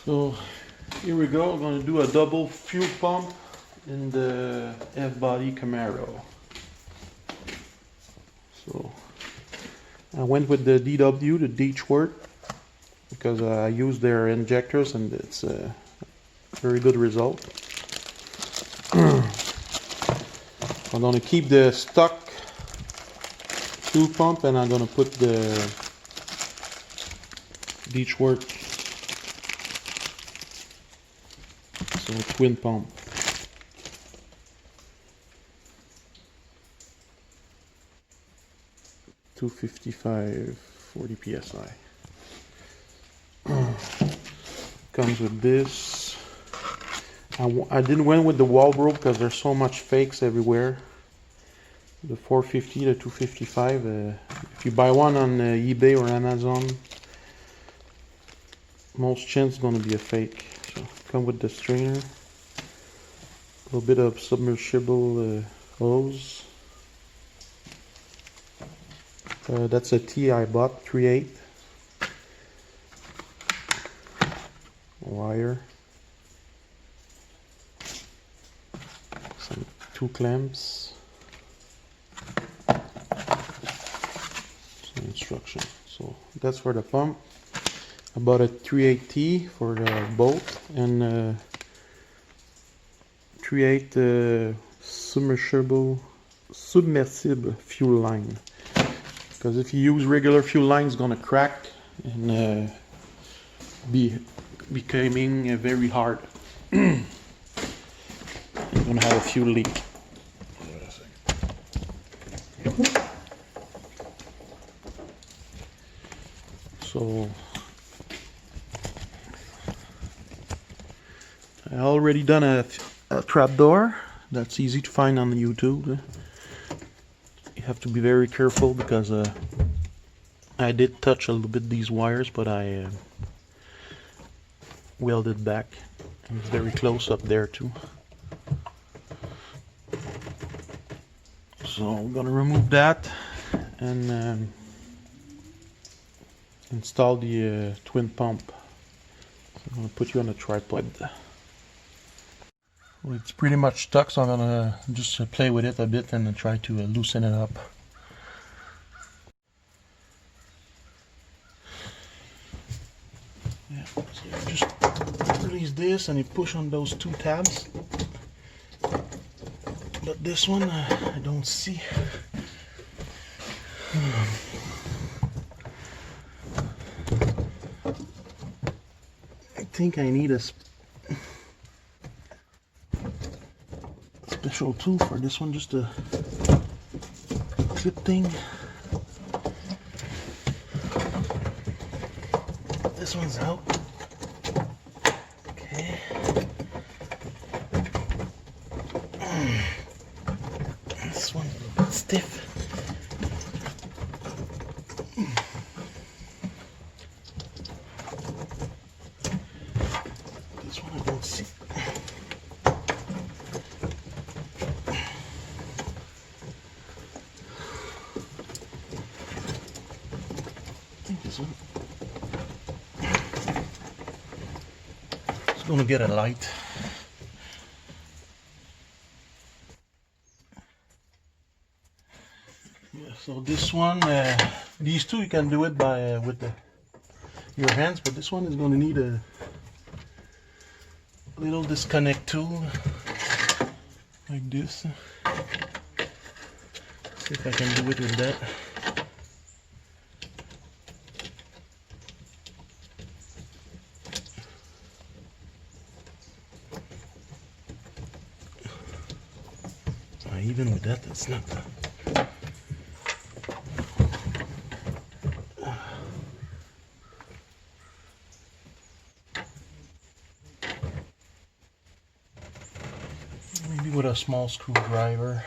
So here we go. I'm going to do a double fuel pump in the F Body Camaro. So I went with the DW, the Detroit, because I used their injectors and it's a very good result. I'm going to keep the stock fuel pump and I'm going to put the Detroit, so twin pump. .255 40 psi. Comes with this. I didn't went with the Walbro because there's so much fakes everywhere. The 450, the 255. If you buy one on eBay or Amazon, most chance going to be a fake. So come with the strainer, a little bit of submersible hose. That's a T I bought, 3/8 wire, some 2 clamps, some instruction. So that's for the pump. I bought a 3/8 T for the bolt and 3/8 submersible fuel line. Because if you use regular fuel line, it's gonna crack and be becoming very hard. You're gonna have a fuel leak. So I already done a trap door. That's easy to find on YouTube. Have to be very careful because I did touch a little bit these wires, but I welded back, and it's very close up there too. So I'm gonna remove that and install the twin pump. So I'm gonna put you on a tripod. Well, it's pretty much stuck, so I'm gonna just play with it a bit and try to loosen it up. Yeah, so you just release this and you push on those 2 tabs. But this one I don't see. I think I need a special tool for this one, just a clip thing. This one's out. Okay. This one's a bit stiff. This one I don't see. It's gonna get a light. Yeah, so this one, these two you can do it by with your hands, but this one is gonna need a little disconnect tool like this. See if I can do it with that. Even with that, it's not. Maybe with a small screwdriver.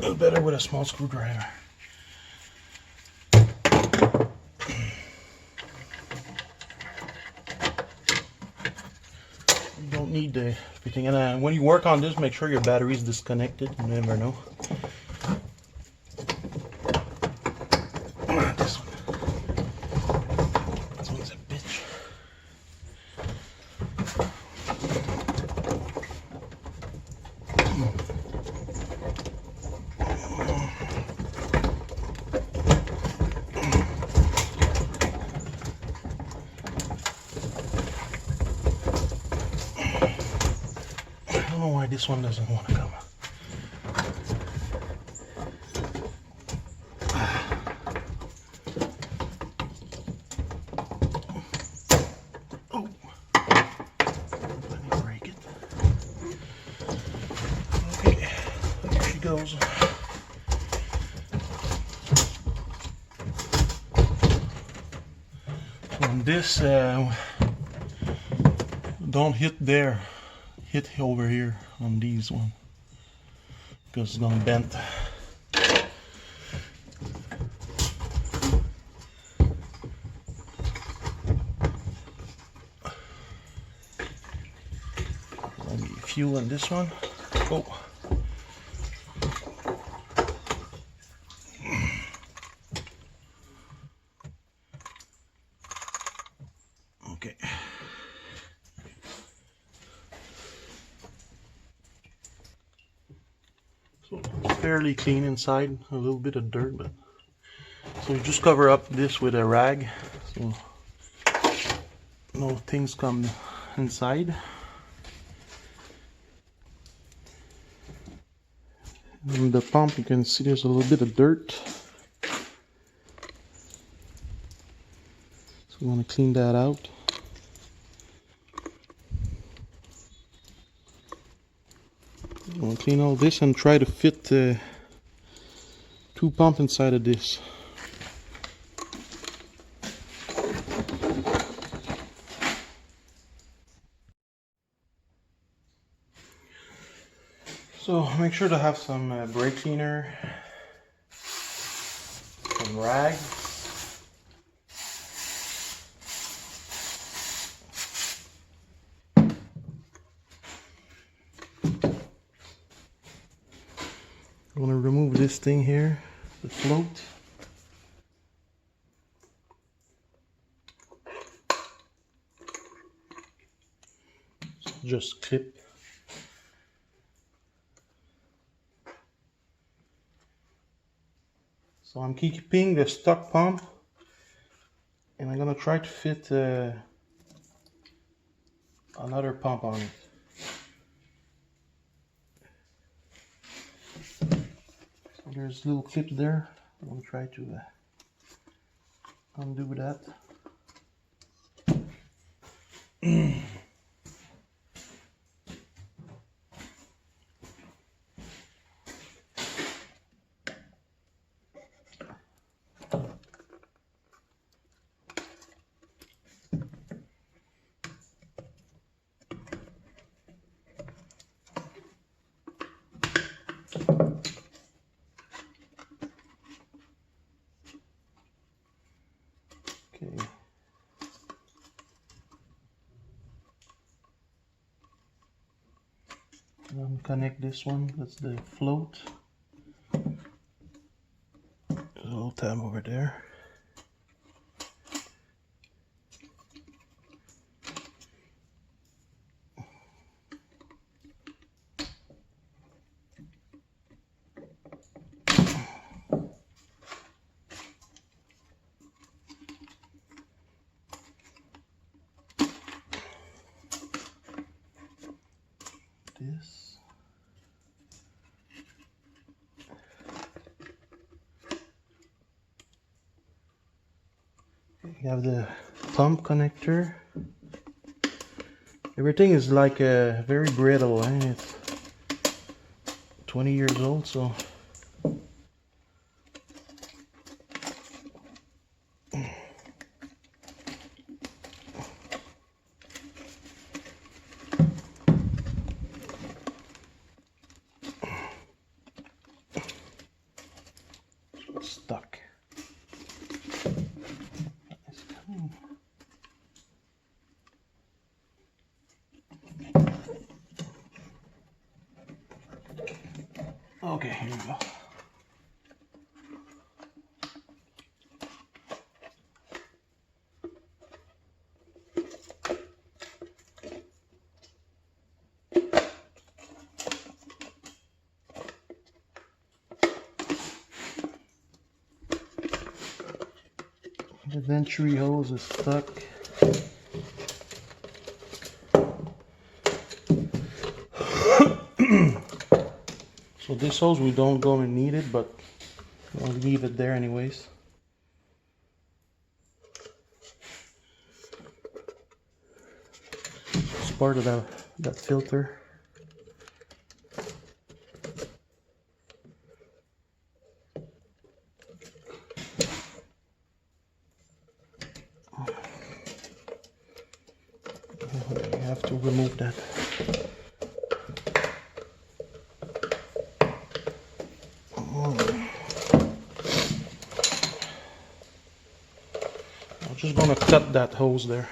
It's better with a small screwdriver. You don't need everything. And when you work on this, make sure your battery is disconnected. You never know. This one. This one's a bitch. I don't know why this one doesn't want to come. Oh, let me break it. Okay, here she goes. On this, don't hit there. Hit over here on these one because it's gonna bend. Maybe fuel on this one. Oh. Okay. So fairly clean inside, a little bit of dirt, but so you just cover up this with a rag so no things come inside. And the pump, you can see there's a little bit of dirt, so we want to clean that out. I'm going to clean all this and try to fit two pumps inside of this. So make sure to have some brake cleaner, some rag, I'm going to remove this thing here, the float. Just clip. So I'm keeping the stock pump and I'm going to try to fit another pump on it. There's little clips there. I'm going to try to undo that. Okay. Connect this one, that's the float. There's a little tab over there. This. You have the pump connector. Everything is like very brittle, and it's 20 years old, so Okay, here we go. The venturi hose is stuck. So this hose we don't gonna need it, but I'll leave it there anyways. It's part of that filter. You have to remove that. I'm just gonna cut that hose there.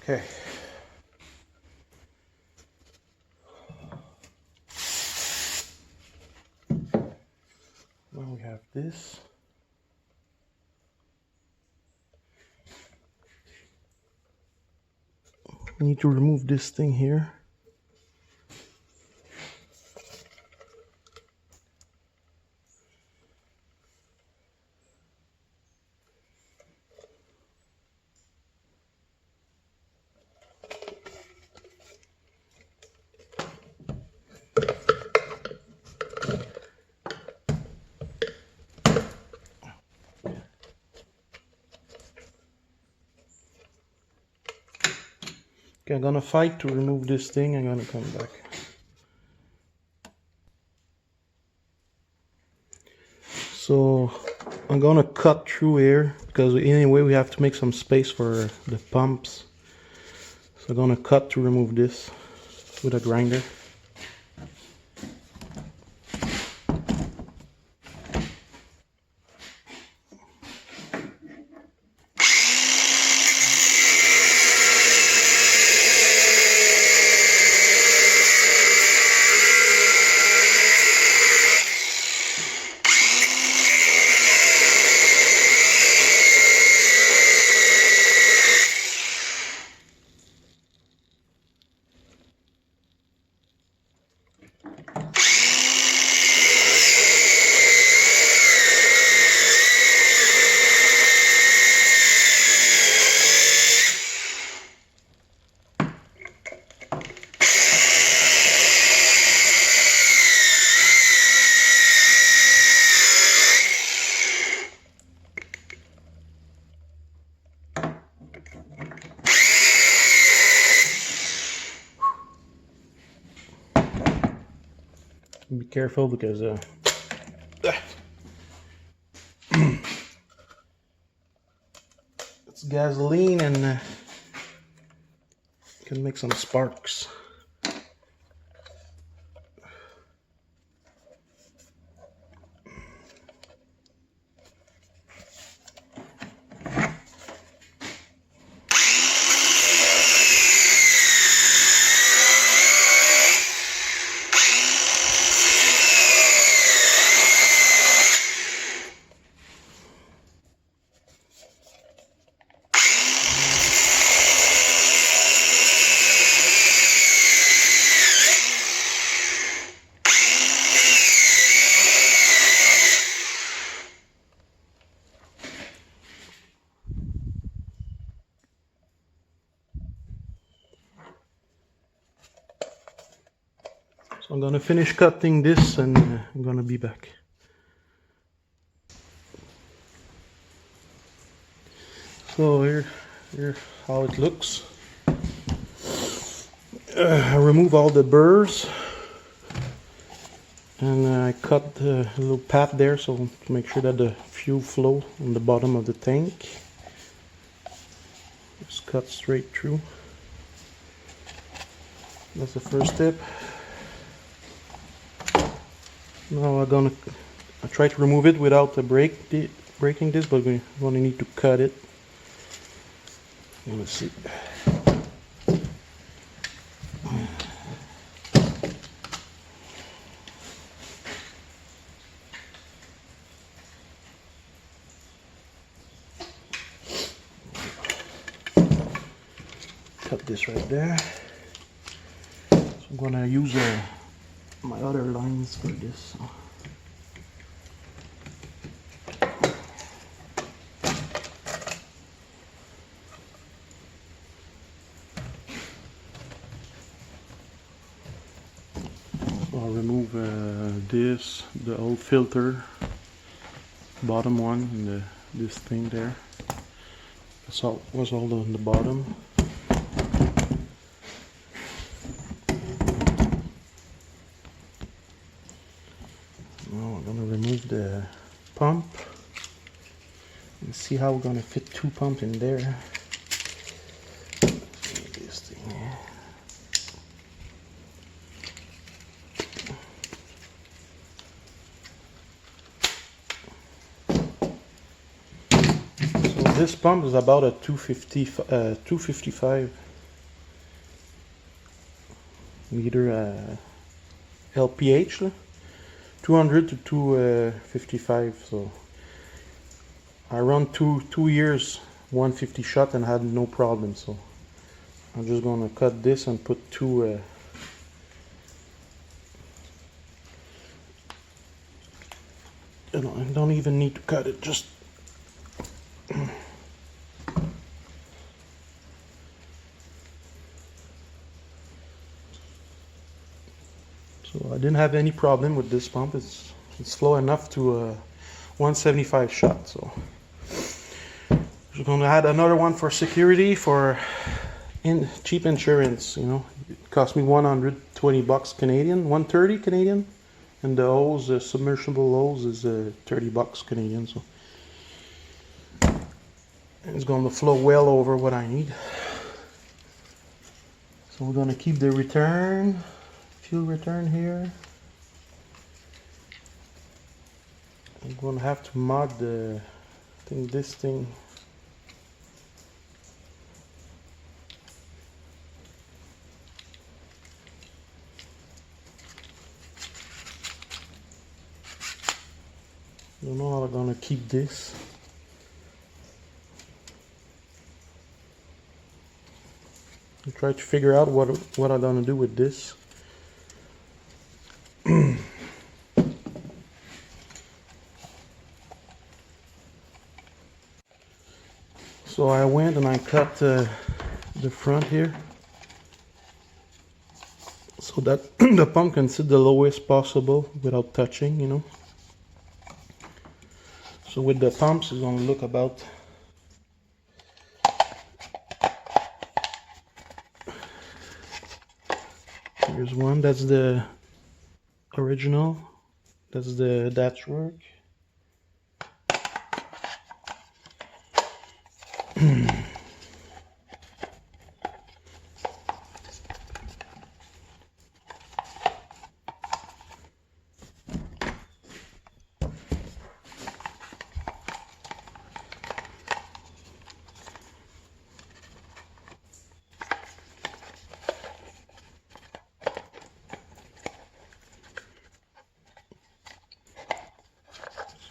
Okay. Now we have this. We need to remove this thing here. Okay, I'm gonna fight to remove this thing. I'm gonna come back. So I'm gonna cut through here because anyway we have to make some space for the pumps. So I'm gonna cut to remove this with a grinder. Be careful because it's gasoline and can make some sparks. So I'm gonna finish cutting this and I'm gonna be back. So here's how it looks. I remove all the burrs and I cut a little path there so to make sure that the fuel flow on the bottom of the tank. Just cut straight through. That's the first step. Now I try to remove it without breaking this, but we're gonna need to cut it. Let's see. Cut this right there. So I'm gonna use my other lines for this. I'll remove this, the old filter, bottom one, and this thing there. That's all was all on the bottom. Now we're gonna remove the pump and see how we're gonna fit two pumps in there. This thing here. This pump is about a 255 meter LPH, 200 to 255. So I run two years 150 shot and had no problem. So I'm just gonna cut this and put two. I don't even need to cut it. Just. So I didn't have any problem with this pump. It's slow enough to 175 shot. So we're gonna add another one for security, for cheap insurance. You know, it cost me 120 bucks Canadian, 130 Canadian, and the hose, the submersible hose, is 30 bucks Canadian. So it's gonna flow well over what I need. So we're gonna keep the fuel return here. I'm gonna have to mod this thing. I don't know how I'm gonna keep this. I try to figure out what I'm gonna do with this. So I went and I cut the front here so that the pump can sit the lowest possible without touching, you know. So with the pumps, it's gonna look about here's one. That's the original. That's the Dutchwork.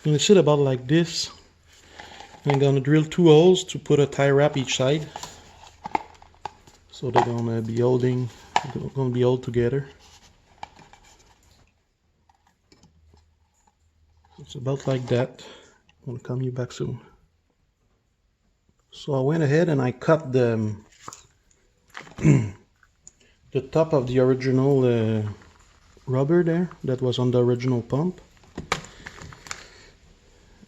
I'm gonna sit about like this. I'm gonna drill 2 holes to put a tie wrap each side, so they're gonna be held together. It's about like that. I'm gonna come you back soon. So I went ahead and I cut the the top of the original rubber there that was on the original pump.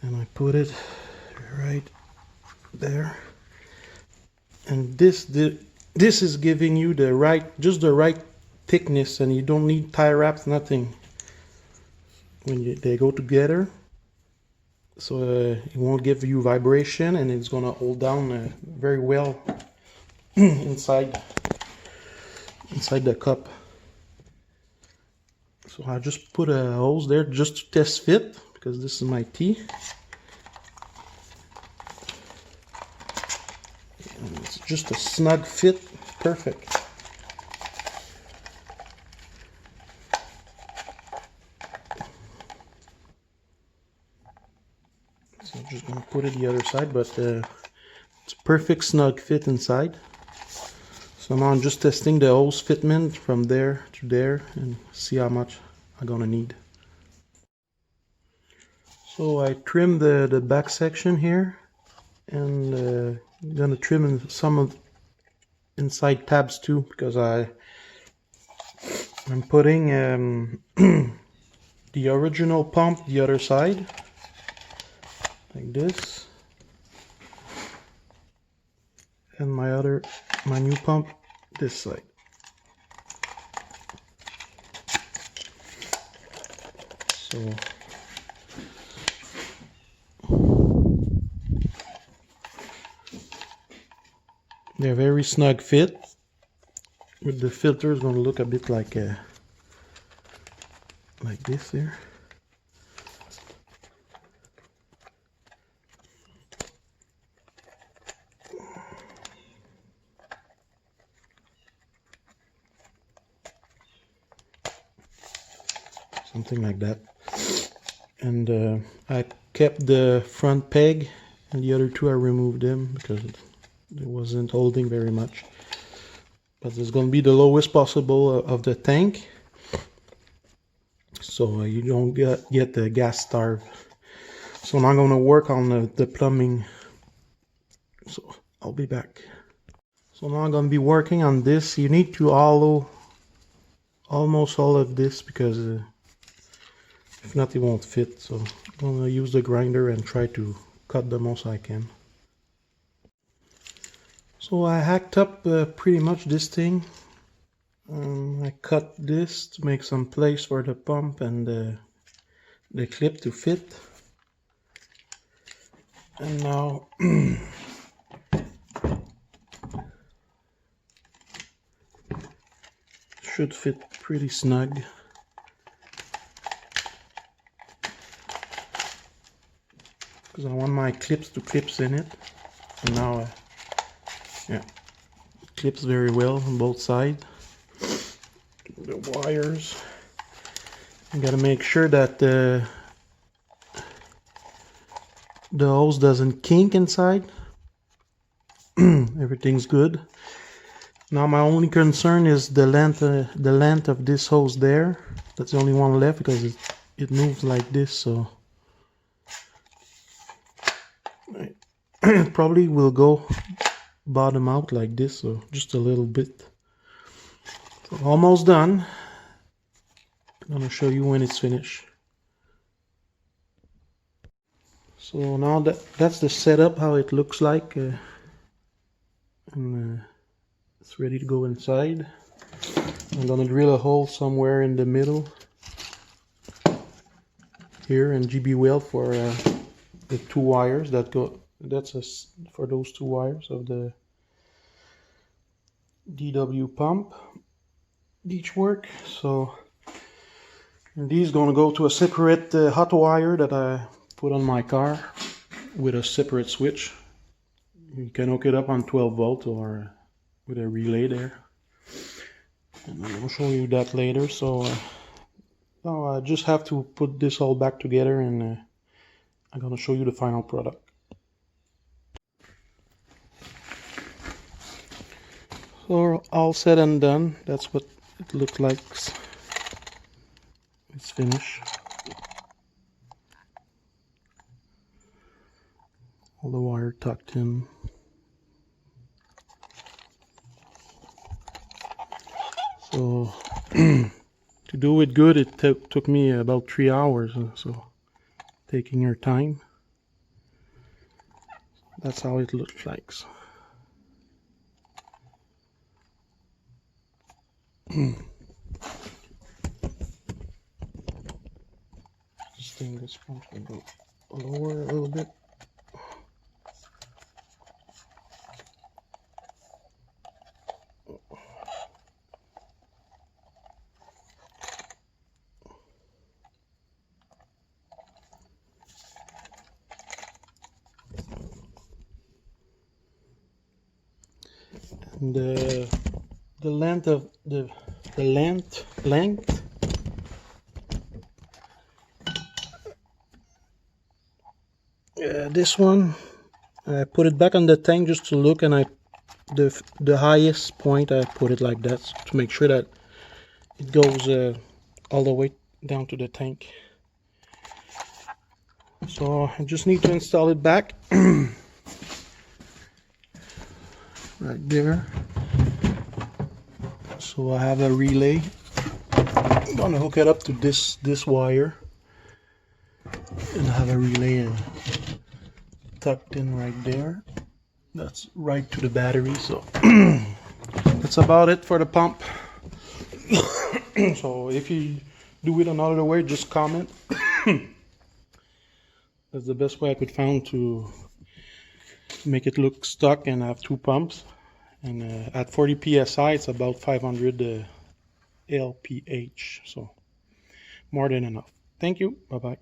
And I put it right there, and this is giving you just the right thickness, and you don't need tie wraps, nothing, when they go together. So it won't give you vibration, and it's gonna hold down very well inside the cup. So So I just put a hose there just to test fit, because this is my T. And it's just a snug fit, perfect. So I'm just gonna put it the other side, but it's a perfect snug fit inside. So now I'm just testing the hose fitment from there to there and see how much I'm gonna need. So I trimmed the back section here, and I'm gonna trim in some of inside tabs too, because I'm putting the original pump the other side, like this, and my new pump this side. So they're very snug fit. With the filter, is going to look a bit like this here. Something like that. And I kept the front peg, and the other two I removed them because it wasn't holding very much. But it's going to be the lowest possible of the tank, so you don't get the gas starve. So now I'm going to work on the plumbing. So I'll be back. So now I'm going to be working on this. You need to hollow almost all of this, because if not, it won't fit. So I'm going to use the grinder and try to cut the most I can. So I hacked up pretty much this thing. I cut this to make some place for the pump and the clip to fit. And now should fit pretty snug. Because I want my clips to clips in it. And now yeah, it clips very well on both sides. The wires, you gotta make sure that the hose doesn't kink inside. Everything's good. Now my only concern is the length of this hose there. That's the only one left, because it moves like this, so it probably will go bottom out like this, so just a little bit. So almost done. I'm gonna show you when it's finished. So now that's the setup, how it looks like, and it's ready to go inside. I'm gonna drill a hole somewhere in the middle here and GB weld for the two wires that go. That's for those two wires of the DW pump. Each work. So and these gonna go to a separate hot wire that I put on my car with a separate switch. You can hook it up on 12 volt or with a relay there. And I'll show you that later. So now I just have to put this all back together, and I'm gonna show you the final product. So all said and done, that's what it looks like. It's finished. All the wire tucked in. So to do it good, it took me about 3 hours. So taking your time. That's how it looks like. This thing, this pump can go lower a little bit. the length of the length. This one, I put it back on the tank just to look, and the highest point I put it like that to make sure that it goes all the way down to the tank. So I just need to install it back right there. So I have a relay. I'm gonna hook it up to this wire, and I have a relay tucked in right there. That's right to the battery. So that's about it for the pump. So if you do it another way, just comment. That's the best way I could find to make it look stuck and have two pumps. And at 40 psi, it's about 500 lph. So more than enough. Thank you. Bye bye.